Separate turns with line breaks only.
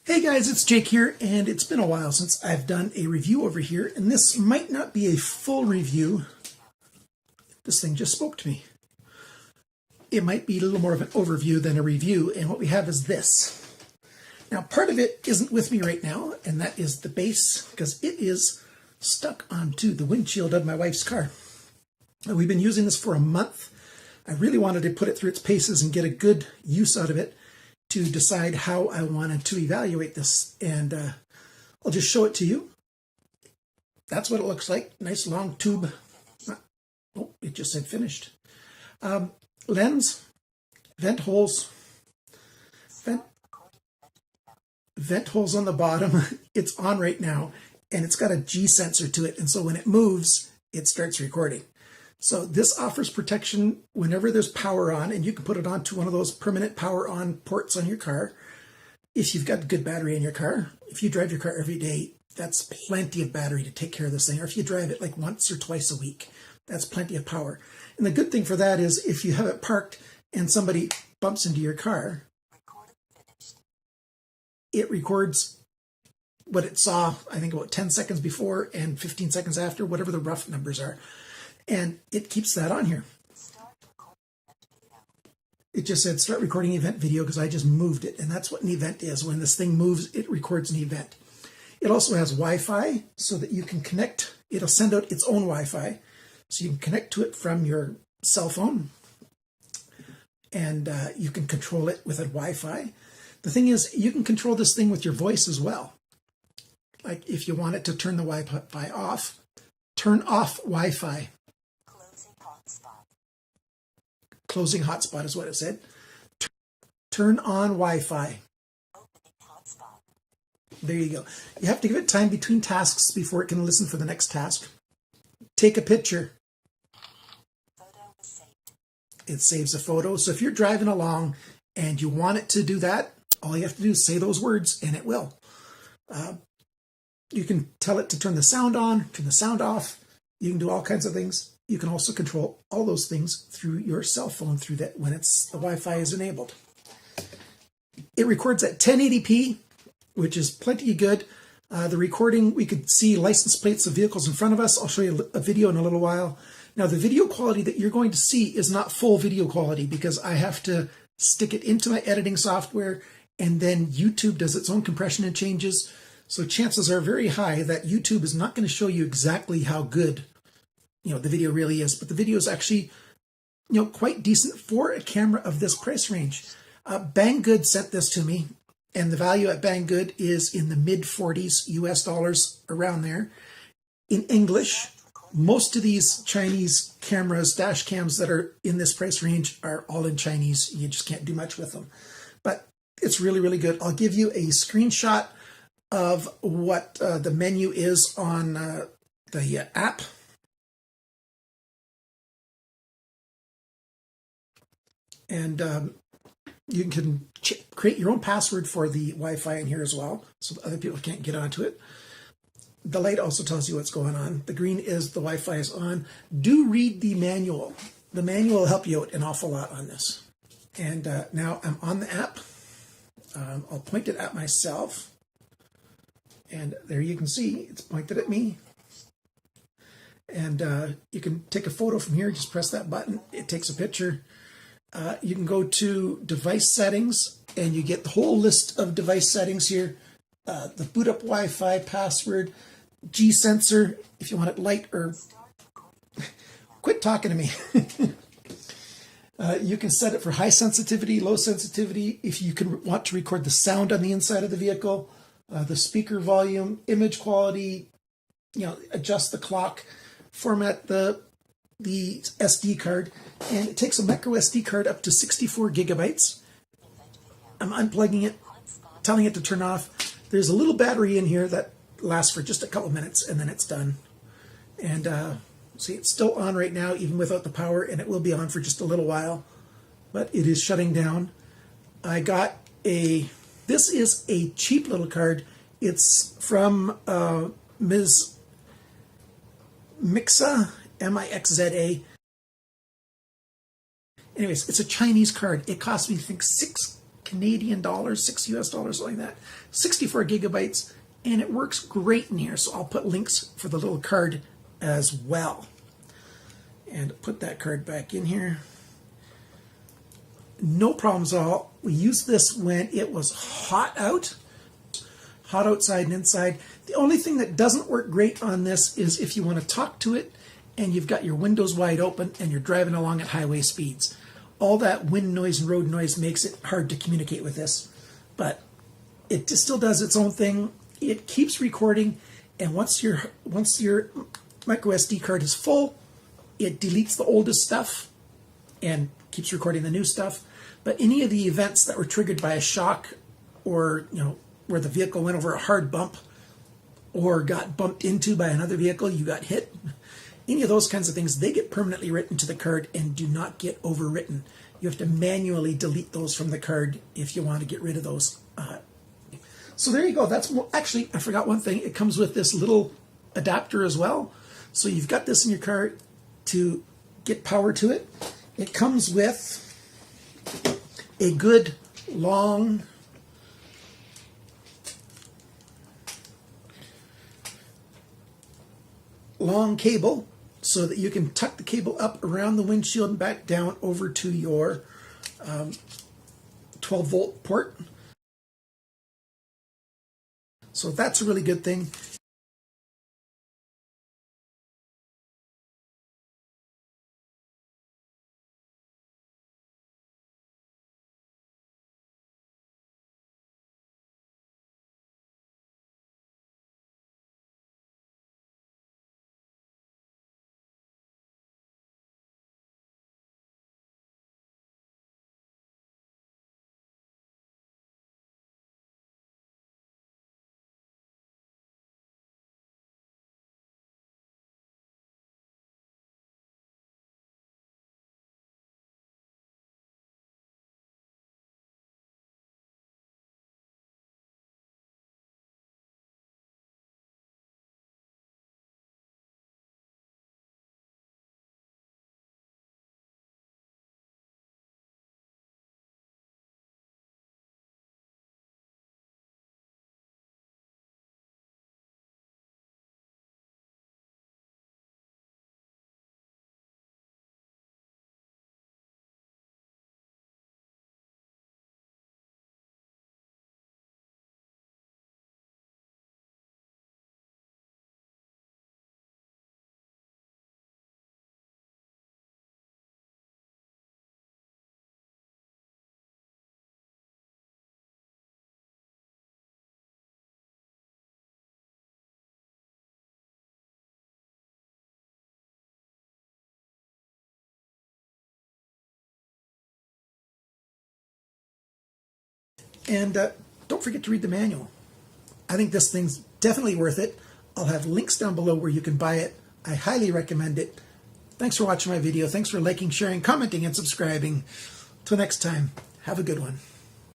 Hey guys, it's Jake here, and it's been a while since I've done a review over here, and this might not be a full review. This thing just spoke to me. It might be a little more of an overview than a review, and what we have is this. Now, part of it isn't with me right now, and that is the base, because it is stuck onto the windshield of my wife's car. Now, we've been using this for a month. I really wanted to put it through its paces and get a good use out of it to decide how I wanted to evaluate this, and I'll just show it to you. That's what it looks like. Nice long tube. Oh, it just said finished. Lens, vent holes, vent holes on the bottom. It's on right now, and it's got a G sensor to it, and so when it moves, it starts recording. So this offers protection whenever there's power on, and you can put it onto one of those permanent power on ports on your car. If you've got a good battery in your car, if you drive your car every day, that's plenty of battery to take care of this thing. Or if you drive it like once or twice a week, that's plenty of power. And the good thing for that is if you have it parked and somebody bumps into your car, it records what it saw, I think about 10 seconds before and 15 seconds after, whatever the rough numbers are. And it keeps that on here. It just said start recording event video because I just moved it, and that's what an event is. When this thing moves, it records an event. It also has Wi-Fi so that you can connect. It'll send out its own Wi-Fi so you can connect to it from your cell phone, and you can control it with a Wi-Fi. The thing is, you can control this thing with your voice as well. Like if you want it to turn the Wi-Fi off, turn off Wi-Fi. Closing hotspot is what it said. Turn on Wi-Fi. There you go. You have to give it time between tasks before it can listen for the next task. Take a picture. It saves a photo. So if you're driving along and you want it to do that, all you have to do is say those words and it will. You can tell it to turn the sound on, turn the sound off. You can do all kinds of things. You can also control all those things through your cell phone through that when the Wi-Fi is enabled. It records at 1080p, which is plenty good. The recording, we could see license plates of vehicles in front of us. I'll show you a video in a little while. Now, the video quality that you're going to see is not full video quality because I have to stick it into my editing software, and then YouTube does its own compression and changes. So chances are very high that YouTube is not going to show you exactly how good the video really is, but the video is actually, quite decent for a camera of this price range. Banggood sent this to me, and the value at Banggood is in the mid-40s US dollars, around there. In English, most of these Chinese cameras, dash cams that are in this price range are all in Chinese. You just can't do much with them, but it's really, really good. I'll give you a screenshot of what the menu is on the app. And you can create your own password for the Wi-Fi in here as well, so other people can't get onto it. The light also tells you what's going on. The green is the Wi-Fi is on. Do read the manual. The manual will help you out an awful lot on this. And now I'm on the app. I'll point it at myself. And there you can see it's pointed at me. And you can take a photo from here. Just press that button. It takes a picture. You can go to device settings, and you get the whole list of device settings here. The boot up Wi-Fi, password, G sensor, if you want it light or... Quit talking to me. You can set it for high sensitivity, low sensitivity, if you want to record the sound on the inside of the vehicle, the speaker volume, image quality, adjust the clock, format the SD card, and it takes a micro SD card up to 64 gigabytes. I'm unplugging it, telling it to turn off. There's a little battery in here that lasts for just a couple minutes, and then it's done. And see, it's still on right now, even without the power, and it will be on for just a little while, but it is shutting down. I got this is a cheap little card. It's from Ms. Mixa, M-I-X-Z-A. Anyways, it's a Chinese card. It cost me, I think, 6 Canadian dollars, $6 US, something like that. 64 gigabytes, and it works great in here. So I'll put links for the little card as well. And put that card back in here. No problems at all. We used this when it was hot outside and inside. The only thing that doesn't work great on this is if you want to talk to it and you've got your windows wide open and you're driving along at highway speeds. All that wind noise and road noise makes it hard to communicate with this. But it still does its own thing. It keeps recording, and once your micro SD card is full, it deletes the oldest stuff and keeps recording the new stuff. But any of the events that were triggered by a shock, or where the vehicle went over a hard bump or got bumped into by another vehicle, you got hit, any of those kinds of things, they get permanently written to the card and do not get overwritten. You have to manually delete those from the card if you want to get rid of those. So there you go. Actually, I forgot one thing. It comes with this little adapter as well. So you've got this in your car to get power to it. It comes with a good long cable so that you can tuck the cable up around the windshield and back down over to your 12-volt port. So that's a really good thing. And don't forget to read the manual. I think this thing's definitely worth it. I'll have links down below where you can buy it. I highly recommend it. Thanks for watching my video. Thanks for liking, sharing, commenting, and subscribing. Till next time, have a good one.